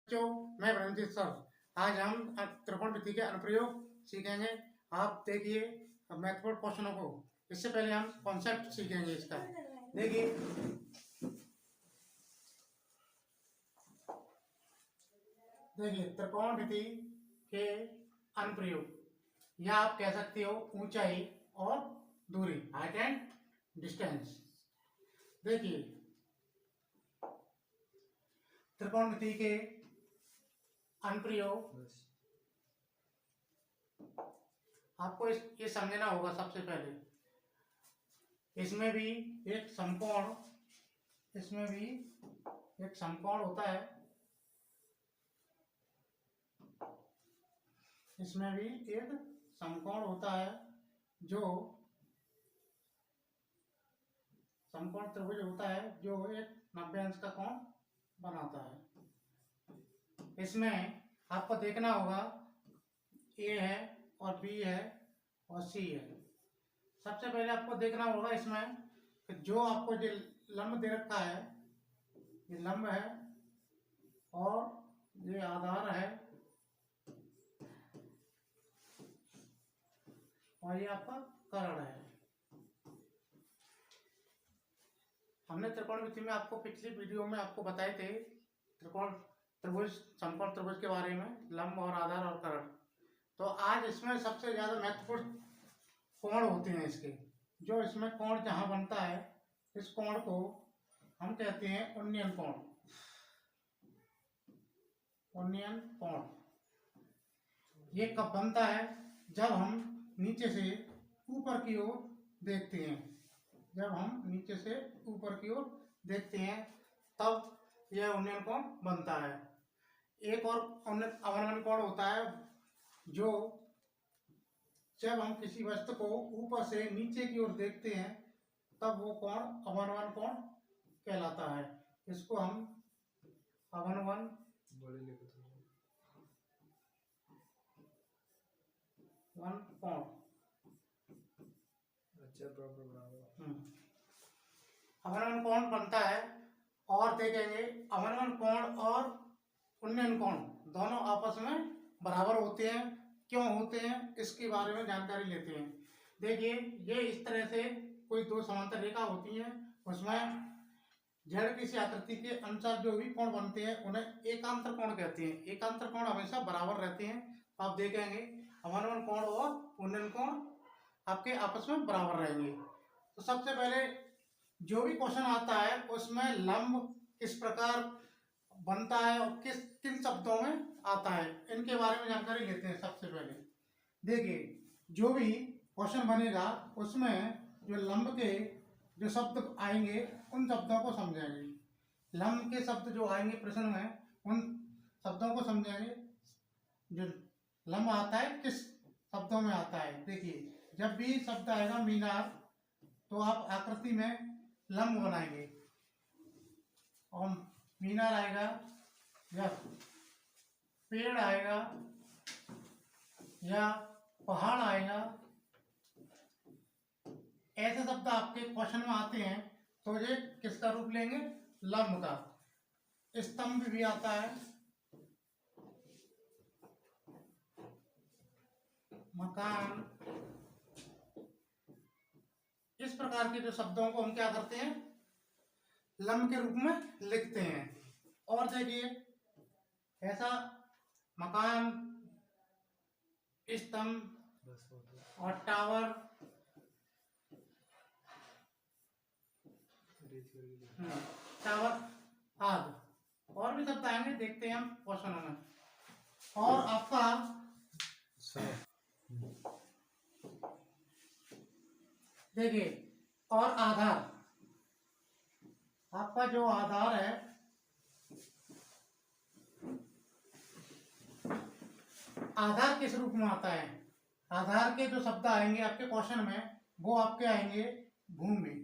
जो मैं ब्रह्मजीत सर, आज हम त्रिकोणमिति के अनुप्रयोग सीखेंगे। आप देखिए महत्वपूर्ण क्वेश्चनों को। इससे पहले हम कॉन्सेप्ट सीखेंगे इसका। देखिए त्रिकोणमिति के अनुप्रयोग या आप कह सकते हो ऊंचाई और दूरी, हाइट एंड डिस्टेंस। देखिए त्रिकोणमिति के अनुप्रयोग आपको ये समझना होगा। सबसे पहले इसमें भी एक समकोण होता है, इसमें भी एक समकोण होता है जो समकोण त्रिभुज होता है जो एक 90 अंश का कोण बनाता है। इसमें आपको देखना होगा ए है और बी है और सी है। सबसे पहले आपको देखना होगा इसमें कि जो आपको जो लंब दे रखा है, ये लंब है और ये आधार है और ये आपका कर्ण है। हमने त्रिकोणमिति में आपको पिछली वीडियो में आपको बताए थे त्रिभुज, समकोण त्रिभुज के बारे में, लंब और आधार और कर्ण। तो आज इसमें सबसे ज्यादा महत्वपूर्ण कोण होते हैं इसके। जो इसमें कोण जहां बनता है, इस कोण को हम कहते हैं उन्नयन कोण। उन्नयन कोण ये कब बनता है? जब हम नीचे से ऊपर की ओर देखते हैं। जब हम नीचे से ऊपर की ओर देखते हैं तब यह उन्नयन कोण बनता है। एक और अवनमन कोण होता है जो जब हम किसी वस्तु को ऊपर से नीचे की ओर देखते हैं तब वो कोण अवनमन कोण कहलाता है। इसको हम अवनमन कोण अवनमन कोण बनता है। और देखेंगे अवनमन कोण और उन्नयन कोण दोनों आपस में बराबर होते हैं। क्यों होते हैं इसके बारे में जानकारी लेते हैं। देखिए ये इस तरह से कोई दो समांतर रेखा होती हैं, उसमें जड़ की सी आकृति के अनुसार जो भी कोण बनते हैं उन्हें एकांतर कोण कहते हैं। एकांतर कोण हमेशा बराबर रहते हैं। आप देखेंगे अवनमन कोण और उन्नयन कोण आपके आपस में बराबर रहेंगे। तो सबसे पहले जो भी क्वेश्चन आता है उसमें लंब किस प्रकार बनता है और किन शब्दों में आता है, इनके बारे में जानकारी लेते हैं। सबसे पहले देखिए जो भी क्वेश्चन बनेगा उसमें जो लंब के जो शब्द आएंगे उन शब्दों को समझेंगे। लंब के शब्द जो आएंगे प्रश्न में उन शब्दों को समझेंगे। जो लंब आता है किस शब्दों में आता है। देखिए जब भी शब्द आएगा मीनार तो आप आकृति में लंब बनाएंगे और मीनार आएगा या पेड़ आएगा या पहाड़ आएगा, ऐसे शब्द आपके क्वेश्चन में आते हैं तो ये किसका रूप लेंगे? लंब का। स्तंभ भी आता है, मकान, इस प्रकार के जो शब्दों को हम क्या करते हैं? लंब के रूप में लिखते हैं। और देखिए ऐसा मकान, स्तंभ और टावर, आदि और भी शब्द आएंगे, देखते हैं हम क्वेश्चनों में। और आपका देखिए और आधार, आपका जो आधार है आधार किस रूप में आता है? आधार के जो शब्द आएंगे आपके क्वेश्चन में वो आपके आएंगे भूमि,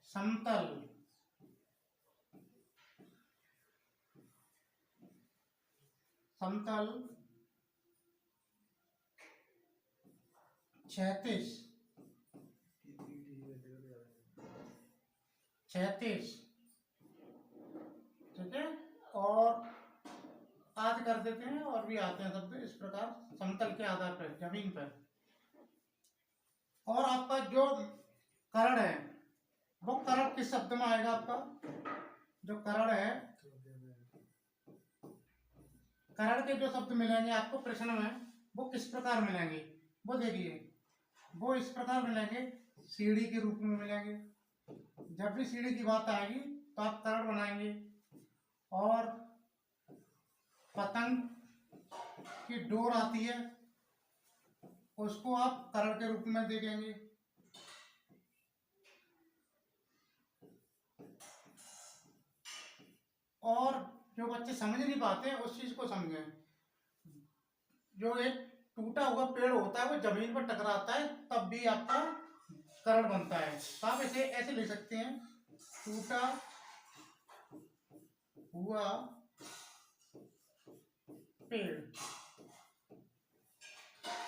समतल, क्षैतिज, भी कर देते हैं और भी आते हैं शब्द इस प्रकार समतल के आधार पर, जमीन पर। और आपका जो करण है वो करण किस शब्द में आएगा? आपका जो करण है, करण के जो शब्द मिलेंगे आपको प्रश्न में वो किस प्रकार मिलेंगे? वो देखिए, वो इस प्रकार मिलेंगे, सीढ़ी के रूप में मिलेंगे। जब भी सीढ़ी की बात आएगी तो आप करण बनाएंगे। और पतंग की डोर आती है, उसको आप करण के रूप में देखेंगे। और जो बच्चे समझ नहीं पाते हैं उस चीज को समझें। जो एक टूटा हुआ पेड़ होता है वो जमीन पर टकराता है तब भी आपका करण बनता है। तो आप इसे ऐसे लिख सकते हैं, टूटा हुआ पेड़।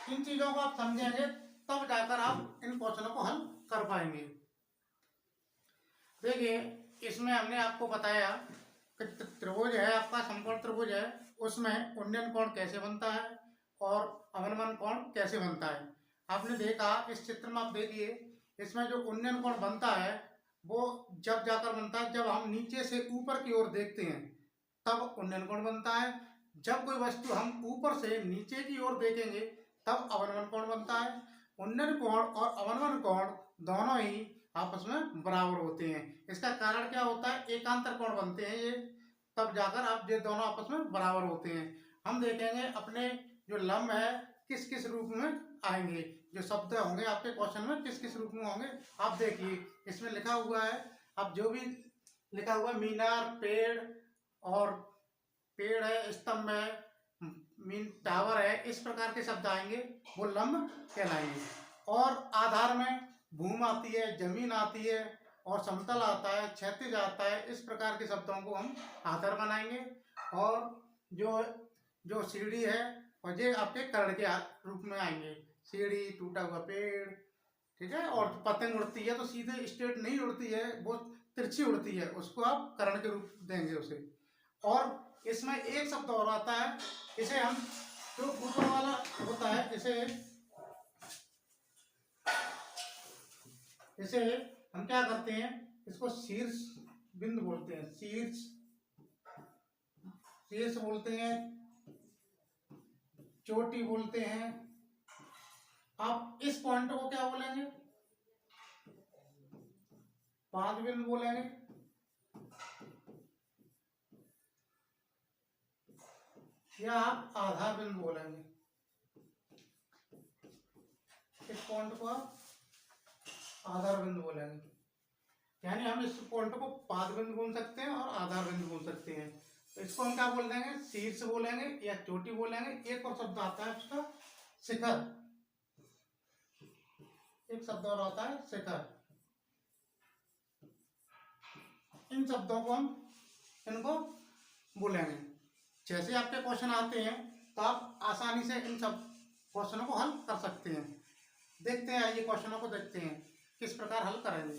इन चीजों को आप समझेंगे तब जाकर आप इन क्वेश्चनों को हल कर पाएंगे। देखिए, इसमें हमने आपको बताया कि त्रिभुज है, आपका समकोण त्रिभुज है, उसमें उन्नयन कोण कैसे बनता है और अवनमन कोण कैसे बनता है। आपने देखा इस चित्र में, आप देखिए इसमें जो उन्नयन कोण बनता है वो जब जाकर बनता है जब हम नीचे से ऊपर की ओर देखते हैं तब उन्नयन कोण बनता है। जब कोई वस्तु हम ऊपर से नीचे की ओर देखेंगे तब अवनमन कोण बनता है। उन्नयन कोण और अवनमन कोण दोनों ही आपस में बराबर होते हैं। इसका कारण क्या होता है? एकांतर कोण बनते हैं ये, तब जाकर आप ये दोनों आपस में बराबर होते हैं। हम देखेंगे अपने जो लंब है किस किस रूप में आएंगे, जो शब्द होंगे आपके क्वेश्चन में किस किस रूप में होंगे। आप देखिए इसमें लिखा हुआ है, अब जो भी लिखा हुआ है, मीनार, पेड़, और पेड़ है, स्तंभ है, मीन टावर है, इस प्रकार के शब्द आएंगे वो लंब कहलाएंगे। और आधार में भूमि आती है, जमीन आती है, और समतल आता है, क्षैतिज आता है, इस प्रकार के शब्दों को हम आधार बनाएंगे। और जो जो सीढ़ी है और ये आपके कर्ण के रूप में आएंगे, सीढ़ी, टूटा हुआ पेड़, ठीक है। और पतंग उड़ती है तो सीधे स्ट्रेट नहीं उड़ती है, वो तिरछी उड़ती है, उसको आप कर्ण के रूप देंगे उसे। और इसमें एक शब्द और आता है, इसे हम जो ऊपर वाला होता है इसे हम क्या करते हैं, इसको शीर्ष बिंदु बोलते हैं, शीर्ष बोलते हैं, चोटी बोलते हैं। आप इस पॉइंट को क्या बोलेंगे? पाद बिंदु बोलेंगे, या आप आधार बिंदु बोलेंगे। इस पॉइंट को आप आधार बिंदु बोलेंगे। यानी हम इस पॉइंट को पाद बिंदु बोल सकते हैं और आधार बिंदु बोल सकते हैं। तो इसको हम क्या बोल देंगे? शीर्ष बोलेंगे या चोटी बोलेंगे। एक और शब्द आता है उसका शिखर, एक शब्द और आता है शिखर। इन शब्दों को हम इनको बोलेंगे। जैसे आपके क्वेश्चन आते हैं तो आप आसानी से इन सब क्वेश्चनों को हल कर सकते हैं। देखते हैं, आइए क्वेश्चनों को देखते हैं किस प्रकार हल करेंगे।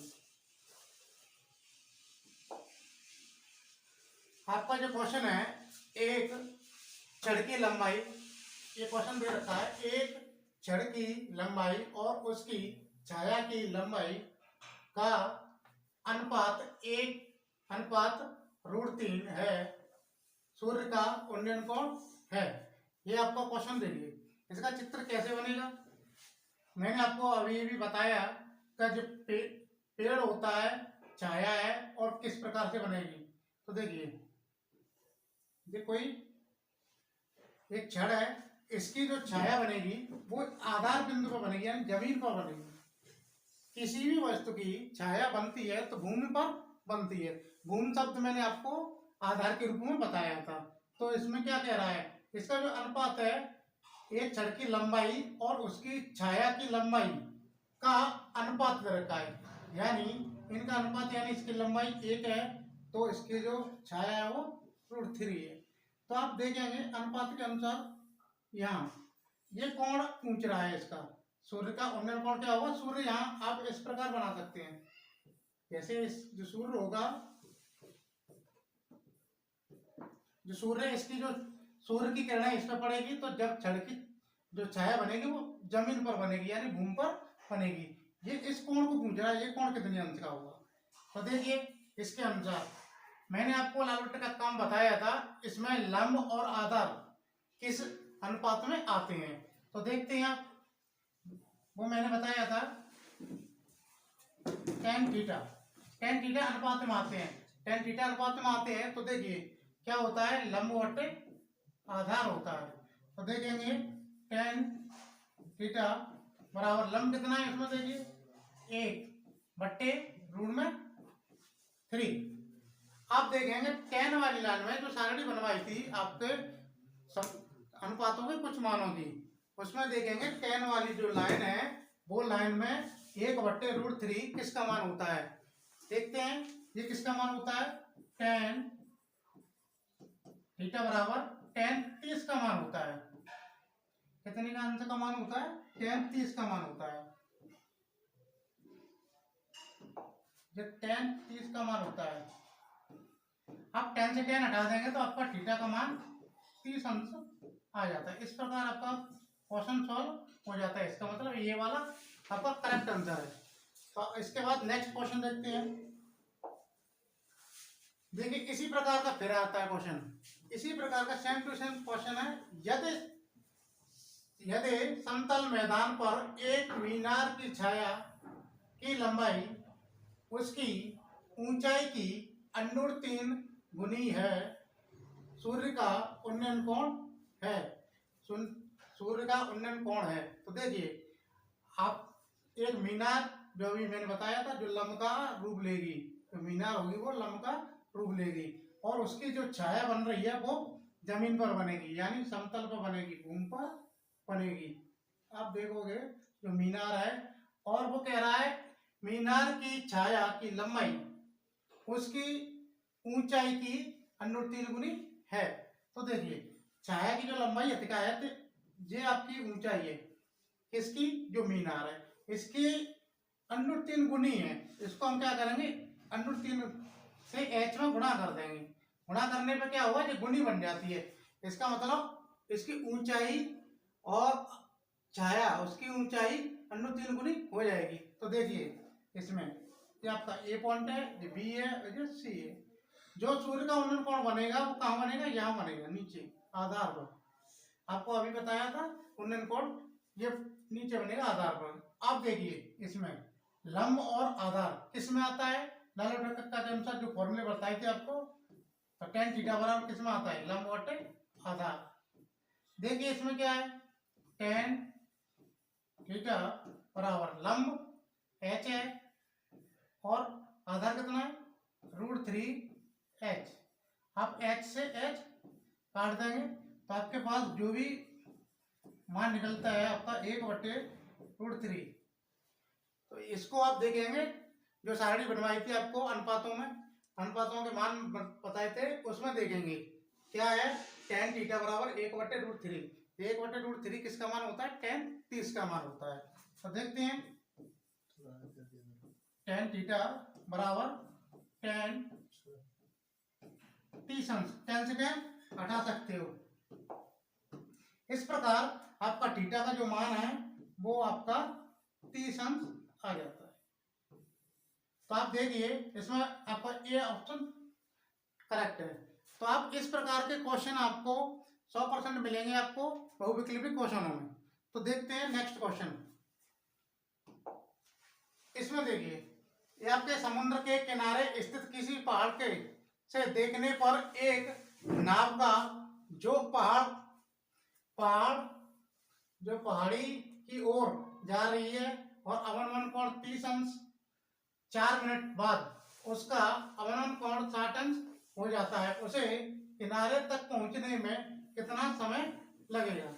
आपका जो क्वेश्चन है, एक छड़ की लंबाई, ये क्वेश्चन दे रखा है, एक छड़ की लंबाई और उसकी छाया की लंबाई का अनुपात 1:√3 है, सूर्य का उन्नयन कोण है। ये आपका क्वेश्चन देखिए, इसका चित्र कैसे बनेगा? मैंने आपको अभी भी बताया कि जो पेड़ होता है, छाया है, और किस प्रकार से बनेगी। तो देखिए, ये कोई एक छड़ है, इसकी जो छाया बनेगी वो आधार बिंदु पर बनेगी, यानी जमीन पर बनेगी। किसी भी वस्तु की छाया बनती है तो भूमि पर बनती है। भूमि शब्द मैंने आपको आधार के रूप में बताया था। तो इसमें क्या कह रहा है, इसका जो अनुपात है, एक छड़ की लंबाई और उसकी छाया की लंबाई का अनुपात दे रखा है, यानी इनका अनुपात, यानी इसकी लंबाई 1 है तो इसकी जो छाया है वो √3 है। तो आप देखेंगे अनुपात के अनुसार यहाँ ये कोण पूछ रहा है, इसका सूर्य का उन्नयन कोण क्या होगा। सूर्य यहाँ आप इस प्रकार बना सकते हैं, जैसे जो सूर्य होगा, जो सूर्य, इसकी जो सूर्य की किरणें इस पर पड़ेगी तो जब छड़ की जो छाया बनेगी वो जमीन पर बनेगी यानी भूमि पर बनेगी। ये इस कोण को पूछ रहा है, ये कोण कितने अंश का होगा। तो देखिए इसके अनुसार मैंने आपको लाल बट्टे का काम बताया था, इसमें लंब और आधार किस अनुपात में आते हैं। तो देखते हैं आप, वो मैंने बताया था tan थीटा अनुपात में आते हैं, tan थीटा अनुपात में आते हैं। तो देखिए क्या होता है, लंब बट्टे आधार होता है। तो देखेंगे tan थीटा बराबर लंब कितना है इसमें, देखिए 1/√3। आप देखेंगे tan वाली लाइन में जो सारणी बनवाई थी आपके अनुपातों के कुछ मानों की, उसमें देखेंगे tan वाली जो लाइन है वो लाइन में 1/√3 किसका मान होता है। देखते हैं ये किसका मान होता है, tan थीटा बराबर tan 30 का मान होता है। कितने का अंश का मान होता है, tan 30 का मान होता है। जब tan 30 का मान होता है, आप tan से tan हटा देंगे तो आपका थीटा का मान 30 अंश आ जाता है। इस प्रकार आपका क्वेश्चन सॉल्व हो जाता है। इसका मतलब ये वाला आपका करेक्ट आंसर है। तो इसके बाद नेक्स्ट क्वेश्चन देखते हैं। देखिए इसी प्रकार का फिर आता है क्वेश्चन, इसी प्रकार का सेम टू सेम क्वेश्चन है। यदि समतल मैदान पर एक मीनार की छाया की लंबाई उसकी ऊंचाई की √3 गुनी है, सूर्य का उन्नयन कोण है, सूर्य का उन्नयन कोण है। तो देखिए आप एक मीनार जो भी मैंने बताया था जो लंब का रूप लेगी, तो मीनार होगी वो लंब का रूप लेगी और उसकी जो छाया बन रही है वो जमीन पर बनेगी यानी समतल पर बनेगी, भूमि पर बनेगी। आप देखोगे जो मीनार है और वो कह रहा है मीनार की छाया की लंबाई उसकी ऊंचाई की √3 गुनी है। तो देखिए छाया की जो लंबाई है ये आपकी ऊंचाई है, किसकी, जो मीनार है, इसकी √3 गुनी है। इसको हम क्या करेंगे, √3 से h में गुणा कर देंगे। गुणा करने पे क्या हुआ, ये गुनी बन जाती है। इसका मतलब इसकी ऊंचाई और छाया उसकी ऊंचाई √3 गुनी हो जाएगी। तो देखिए इसमें ये आपका ए पॉइंट है, ये बी है और ये सी है। जो सूर्य का उन्नयन कोण बनेगा वो कहाँ बनेगा, यहाँ बनेगा नीचे आधार पर। आपको अभी बताया था उन्नयन कोण ये नीचे बनेगा आधार पर। आप देखिए इसमें लंब और आधार किस में आता है, लाल बट्टे के अनुसार जो फॉर्मूले बताए थे आपको, तो tan थीटा बराबर किस में आता है, लंब बटे आधार। देखिए इसमें क्या है, tan थीटा बराबर लंब h है और आधार कितना है √3h। आप h से h काट देंगे तो आपके पास जो भी मान निकलता है आपका 1/√3। तो इसको आप देखेंगे जो सारणी बनवाई थी आपको अनुपातों में, अनुपातों के मान बताए थे उसमें देखेंगे क्या है, tan थीटा बराबर 1/√3। 1/√3 किसका मान होता है, tan 30 का मान होता है। तो देखते हैं tan थीटा बराबर tan 30 अंश, tan से tan हटा सकते हो। इस प्रकार आपका थीटा का जो मान है वो आपका 30 अंश आ जाता है। तो आप देखिए इसमें आपका ए ऑप्शन करेक्ट है। तो आप इस प्रकार के क्वेश्चन आपको 100% मिलेंगे आपको बहुविकल्पी क्वेश्चनों में। तो देखते हैं नेक्स्ट क्वेश्चन। इसमें देखिए ये आपके समुद्र के किनारे स्थित किसी पहाड़ के से देखने पर एक नाव का जो पहाड़ी की ओर जा रही है और अवनमन कोण 30 अंश, 4 मिनट बाद उसका अवनमन कोण 60 अंश हो जाता है, उसे किनारे तक पहुंचने में कितना समय लगेगा।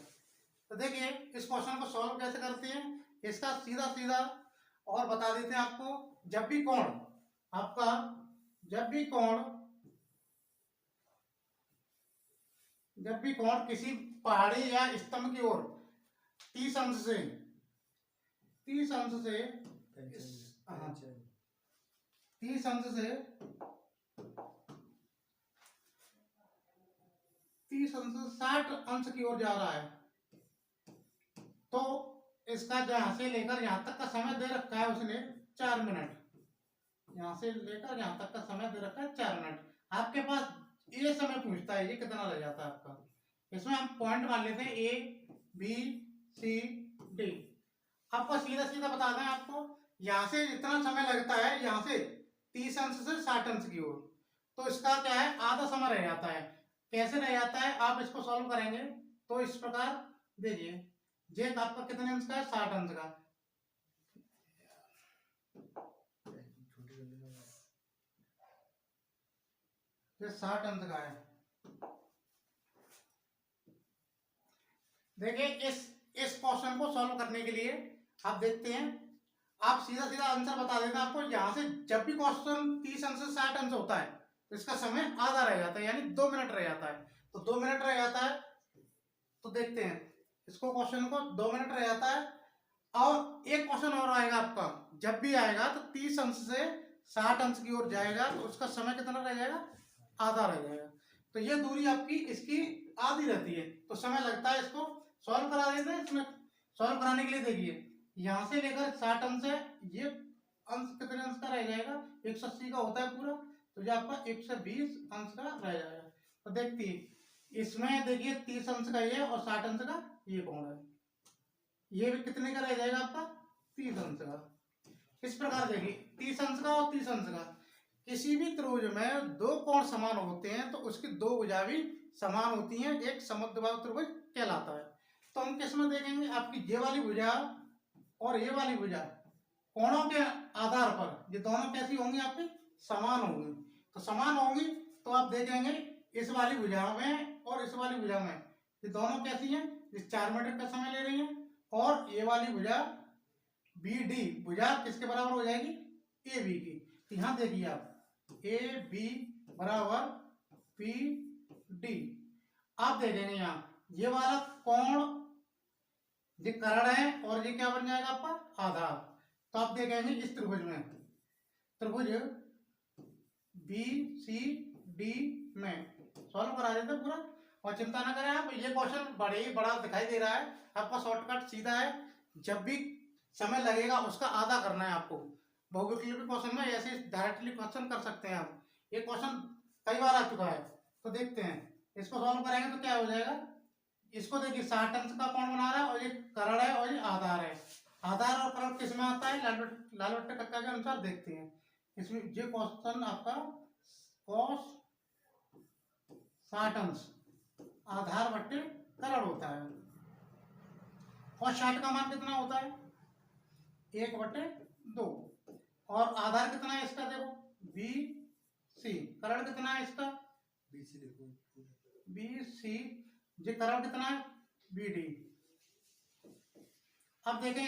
तो देखिए इस क्वेश्चन को सॉल्व कैसे करते हैं, इसका सीधा सीधा और बता देते हैं आपको। जब भी कोण किसी पहाड़ी या स्तंभ की ओर 30 अंश से 30 अंश से 30 30 अंश से 60 अंश की ओर जा रहा है, तो इसका यहां से लेकर यहां तक का समय दे रखा है उसने 4 मिनट। यहां से लेकर यहां तक का समय दे रखा है 4 मिनट। आपके पास ये समय पूछता है ये कितना लग जाता है आपका। इसमें हम पॉइंट मान लेते हैं ए बी सी डी। आपको सीधा सीधा बता दें, आपको यहां से जितना समय लगता है यहां से 30 अंश से 60 अंश की ओर, तो इसका क्या है आधा समय रह जाता है। कैसे रह जाता है आप इसको सॉल्व करेंगे तो इस प्रकार देखिए, जे आपका कितने अंश का है 60 अंश का, ये 60 अंश का है। देखिए इस क्वेश्चन को सॉल्व करने के लिए आप देखते हैं, आप सीधा सीधा आंसर बता देते हैं आपको। यहां से जब भी क्वेश्चन 30 अंश से 60 अंश होता है तो इसका समय आधा रह जाता है, यानी 2 मिनट रह जाता है। तो 2 मिनट रह जाता है, तो देखते हैं इसको, क्वेश्चन को 2 मिनट रह जाता है। और एक क्वेश्चन और आएगा आपका, जब भी आएगा तो 30 अंश से 60 अंश की ओर जाएगा तो उसका समय कितना रह जाएगा, आधा रह जाएगा। तो ये दूरी आपकी इसकी आधी रहती है, तो समय लगता है। इसको सॉल्व करा देते हैं। इसमें सॉल्व कराने के लिए देखिए, यहां से लेकर 60 अंश है, ये अंश कितने अंश का रह जाएगा, 180 का होता है पूरा, तो ये आपका 120 अंश का रह जाएगा। तो देखिए इसमें देखिए 30 अंश का ये और 60 अंश का ये कोण है, ये भी कितने का रह जाएगा आपका, 30 अंश का। इस प्रकार देखिए 30 अंश का और 30 अंश का, किसी भी त्रिभुज में दो कोण समान होते हैं तो उसकी दो भुजा भी समान होती हैं, एक समद्विबाहु त्रिभुज कहलाता है। तो हम किस में देखेंगे, आपकी ये वाली भुजा और ये वाली भुजा कोणों के आधार पर ये दोनों कैसी होंगी, आपकी समान होंगी। तो समान होंगी तो आप देखेंगे इस वाली भुजा में और इस वाली भुजा में ये दोनों कैसी हैं, ये 4 मीटर का समय ले रही हैं। और ये वाली भुजा बी डी भुजा किसके बराबर हो जाएगी, ए बी की। तो यहाँ देखिए आप ए बी बराबर पी डी, आप देखेंगे यहाँ ये वाला कोण ये कर्ण है और ये क्या बन जाएगा आपका आधार। तो आप देखेंगे इस त्रिभुज में, त्रिभुज बी सी डी में सॉल्व करा देते हैं पूरा। और चिंता ना करें आप, ये क्वेश्चन बड़ा दिखाई दे रहा है, आपका शॉर्टकट सीधा है। जब भी समय लगेगा उसका आधा करना है आपको। बहुविकल्पी क्वेश्चन में ऐसे डायरेक्टली क्वेश्चन कर सकते हैं आप, ये क्वेश्चन कई बार आ चुका है। तो देखते हैं इसको सॉल्व करेंगे तो क्या हो जाएगा। इसको देखिए 60 अंश का कोण बना रहा है और ये कर्ण है और ये आधार है। आधार और कर्ण किस में आता है, लालवट्टे कक्का के अनुसार देखते हैं। इसमें ये क्वेश्चन आपका cos 60 अंश आधार बट्टे कर्ण होता है। cos 60 का मान कितना होता है, 1/2। और आधार कितना है इसका, देखो बी सी। कर्ण कितना है इसका, बी सी, देखो बी सी। ये कर्ण कितना है, बी डी। अब देखें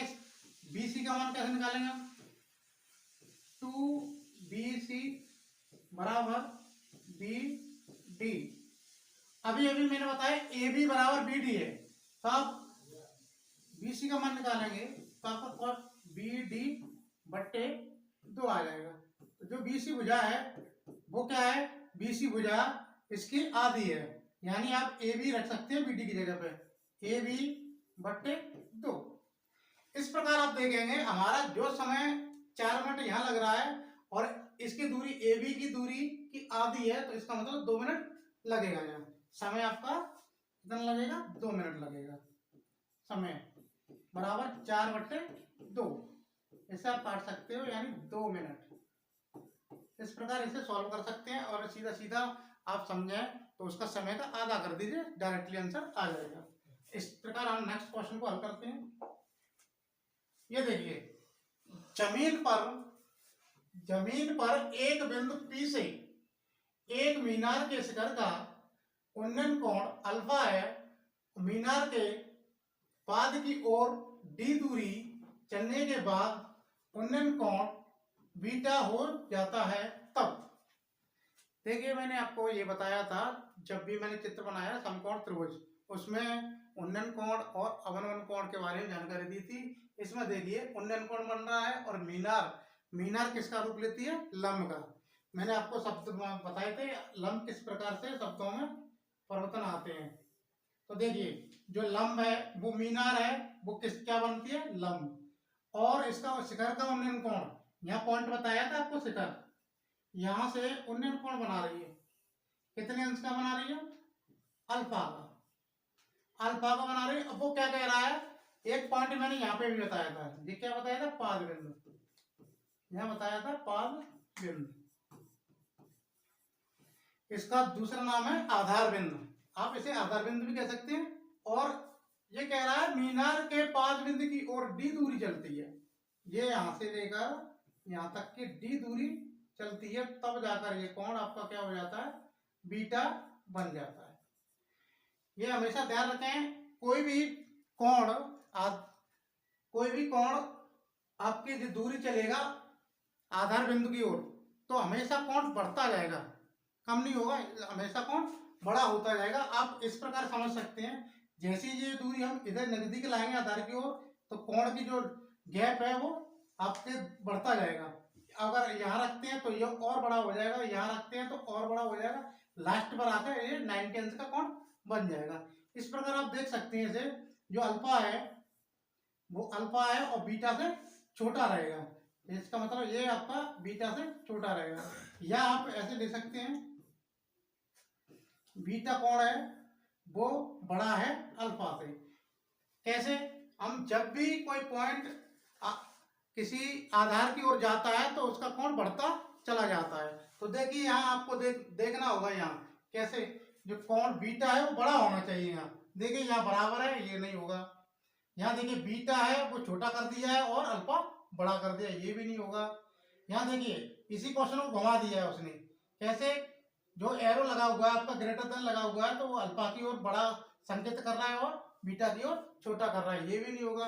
बी सी का मान कैसे निकालेंगे हम, 2BC बराबर बी डी। अभी मैंने बताया ए बी बराबर बी डी है, तो आप बी सी का मान निकालेंगे तो आपका बी डी बट्टे 2 आ जाएगा। तो जो बी सी भुजा है वो क्या है, बी सी भुजा इसकी आधी है, यानी आप ए बी रख सकते हैं बी डी की जगह पे, ए बी बट्टे 2। इस प्रकार आप देखेंगे हमारा जो समय 4 मिनट यहाँ लग रहा है और इसकी दूरी ए बी की दूरी की आधी है, तो इसका मतलब 2 मिनट लगेगा। यहाँ समय आपका कितना लगेगा, 2 मिनट लगेगा। समय बराबर 4/2, इसे आप काट सकते हो, यानी 2 मिनट। इस प्रकार इसे सॉल्व कर सकते हैं और सीधा सीधा आप समझें तो उसका समय का आधा कर दीजिए, डायरेक्टली आंसर आ जाएगा। इस प्रकार हम नेक्स्ट क्वेश्चन को हल करते हैं। ये देखिए जमीन पर एक बिंदु P से एक मीनार के शिखर का उन्नयन कोण अल्फा है। मीनार के पाद की ओर d दूरी चलने के बाद उन्नयन कोण बीटा हो जाता है। तब देखिए मैंने आपको ये बताया था, जब भी मैंने चित्र बनाया समकोण त्रिभुज, उसमें उन्नयन कोण और अवनमन कोण के बारे में जानकारी दी थी। इसमें देखिए उन्नयन कोण बन रहा है और मीनार किसका रूप लेती है, लंब का। मैंने आपको शब्द बताए थे लंब किस प्रकार से शब्दों में परिवर्तन आते हैं। तो देखिए जो लंब है वो मीनार है, वो किस क्या बनती है, लंब। और इसका शिखर का उन्नयन कोण, यहाँ पॉइंट बताया था आपको, शिखर यहां से उन्नयन कोण बना रही है, कितने अंश का बना रही है, अल्फा का, अल्फा का बना रही है। अब वो क्या कह रहा है, एक पॉइंट मैंने यहाँ पे भी बताया था, ये क्या बताया था, पाद बिंदु, यहाँ बताया था पाद बिंदु। इसका दूसरा नाम है आधार बिंदु, आप इसे आधार बिंदु भी कह सकते हैं। और ये कह रहा है मीनार के पाद बिंदु की ओर डी दूरी चलती है, ये यहां से लेकर यहां तक की डी दूरी चलती है, तब जाकर ये कोण आपका क्या हो जाता है, बीटा बन जाता है। ये हमेशा ध्यान रखें, कोई भी कोण आपकी जो दूरी चलेगा आधार बिंदु की ओर, तो हमेशा कोण बढ़ता जाएगा, कम नहीं होगा, हमेशा कोण बड़ा होता जाएगा। आप इस प्रकार समझ सकते हैं, जैसी ये दूरी हम इधर नजदीक लाएंगे आधार की ओर, तो कोण की जो गैप है वो आपके बढ़ता जाएगा। अगर यहाँ रखते हैं तो ये और बड़ा हो जाएगा, यहाँ रखते हैं तो और बड़ा हो जाएगा, लास्ट पर आकर ये 90 अंश का कोण बन जाएगा। इस प्रकार आप देख सकते हैं, इसे जो अल्फा है वो अल्फा है और बीटा से छोटा रहेगा, इसका मतलब ये आपका बीटा से छोटा रहेगा। या आप ऐसे ले सकते हैं, बीटा कोण है वो बड़ा है अल्फा से। कैसे, हम जब भी कोई पॉइंट किसी आधार की ओर जाता है तो उसका कोण बढ़ता चला जाता है। तो देखिए यहाँ आपको देखना होगा, यहाँ कैसे जो कोण बीटा है वो बड़ा होना चाहिए। यहाँ देखिए यहाँ बराबर है, ये नहीं होगा। यहाँ देखिए बीटा है वो छोटा कर दिया है और अल्फा बड़ा कर दिया, ये भी नहीं होगा। यहाँ देखिए इसी क्वेश्चन को घुमा दिया है उसने, कैसे, जो एरो लगा हुआ है आपका ग्रेटर देन लगा हुआ है, तो वो अल्फा की ओर बड़ा संकेत कर रहा है और बीटा की ओर छोटा कर रहा है, ये भी नहीं होगा।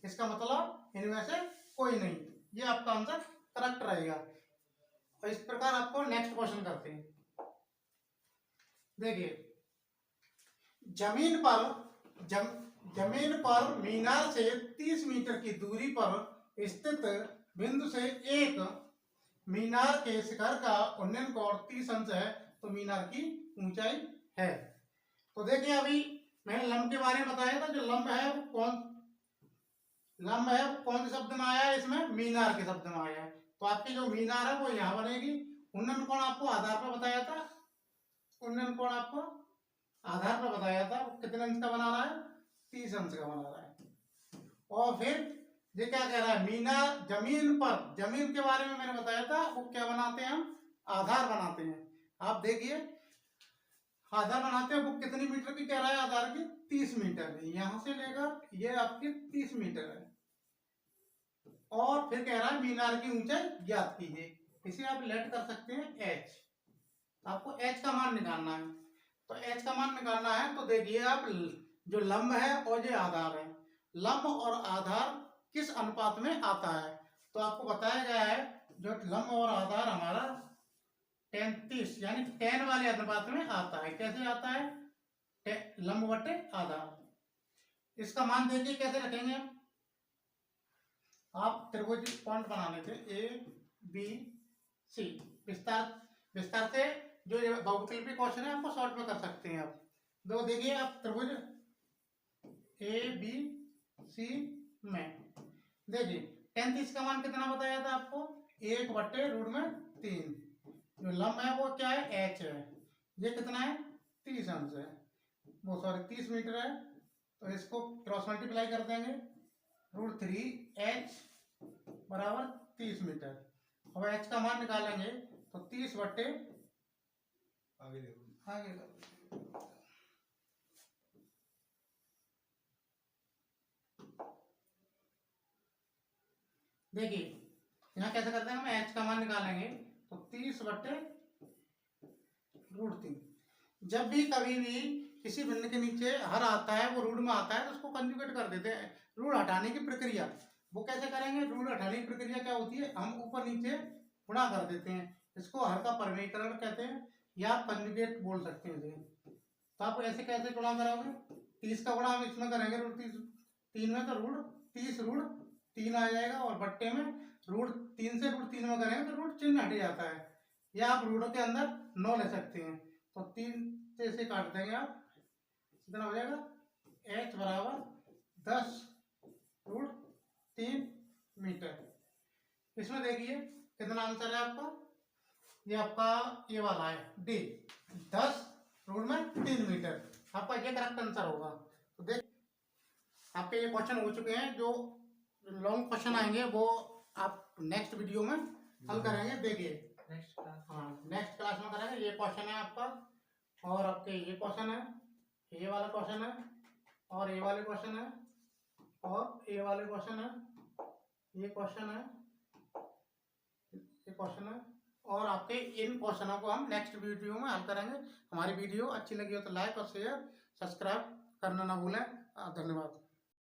इसका मतलब इनमें से कोई नहीं, ये आपका आंसर करेक्ट रहेगा। और इस प्रकार आपको नेक्स्ट क्वेश्चन करते हैं। देखिए जमीन पर मीनार से 30 मीटर की दूरी पर स्थित बिंदु से एक मीनार के शिखर का उन्नयन कोण 30 अंश है, तो मीनार की ऊंचाई है। तो देखिए अभी मैंने लंब के बारे में बताया था, जो लंब है वो कौन से शब्द में आया है, इसमें मीनार के शब्द में आया है। तो आपकी जो मीनार है वो यहाँ बनेगी। उन्नयन कोण आपको आधार पर बताया था, उन्नयन कोण आपको आधार पर बताया था, कितने अंश का बना रहा है, 30 अंश का बना रहा है। और फिर ये क्या कह रहा है, मीनार जमीन के बारे में मैंने बताया था, वो क्या बनाते हैं, हम आधार बनाते हैं। आप देखिए आधार बनाते हैं, वो कितनी मीटर की कह रहा है, आधार की 30 मीटर, यहां से लेकर ये आपकी 30 मीटर है। और फिर कह रहा है मीनार की ऊंचाई ज्ञात कीजिए, इसे आप लेट कर सकते हैं h, आपको h का मान निकालना है। तो h का मान निकालना है तो देखिए आप, जो लंब है और जो आधार है, लंब और आधार किस अनुपात में आता है, तो आपको बताया गया है जो लंब और आधार हमारा 33 यानी 10 वाले अनुपात में आता है। कैसे आता है, लंब बटे आधार। इसका मान देखिए कैसे रखेंगे, आप त्रिभुज पॉइंट बनाने थे ए बी सी, विस्तार से जो बहुविकल्पी क्वेश्चन है आपको शॉर्ट में कर सकते हैं आप। दो देखिए आप त्रिभुज ए बी सी में देखिए 33 का मान कितना बताया था आपको, 1/√3। जो लंब है वो क्या है, h है, ये कितना है, 30 अंश है, वो सॉरी 30 मीटर है। तो इसको क्रॉस मल्टीप्लाई कर देंगे, √3h बराबर 30 मीटर। अब h का मान निकालेंगे तो 30 बट्टे आगे देखिए यहाँ कैसे करते हैं, हम h का मान निकालेंगे तो 30/√3। जब भी कभी भी किसी बिंदु के नीचे हर आता है, वो रूट में आता है, तो उसको कंजुगेट कर देते हैं। रूट हटाने की प्रक्रिया वो कैसे करेंगे, रूट हटाने की प्रक्रिया क्या होती है, हम ऊपर नीचे गुणा कर देते हैं, इसको हर का परमीकरण कहते हैं या कंजुगेट बोल सकते हैं। तो आप ऐसे कैसे गुणा करोगे, 30 का गुणा हम इसमें करेंगे √3 में, तो √30 आ जाएगा, और बट्टे में √3 से √3 में करेंगे तो रूट चिन्ह हट जाता है, या आप रूट के अंदर 9 ले सकते हैं। तो 3 से काट देंगे आप, कितना हो जाएगा, h बराबर 10√3 मीटर। इसमें देखिए कितना आंसर है आपका, ये आपका ये वाला है डी, 10√3 मीटर, आपका ये करेक्ट आंसर होगा। तो देख आपके ये क्वेश्चन हो चुके हैं, जो लॉन्ग क्वेश्चन आएंगे वो आप नेक्स्ट वीडियो में हल करेंगे। देखिए नेक्स्ट क्लास, हाँ नेक्स्ट क्लास में करेंगे। ये क्वेश्चन है आपका, और आपके ये क्वेश्चन है, ये वाला क्वेश्चन है, और ये वाले क्वेश्चन है, और ये वाले क्वेश्चन है, ये क्वेश्चन है, ये क्वेश्चन है, और आपके इन क्वेश्चनों को हम नेक्स्ट वीडियो में हल करेंगे। हमारी वीडियो अच्छी लगी हो तो लाइक और शेयर सब्सक्राइब करना ना भूलें। धन्यवाद।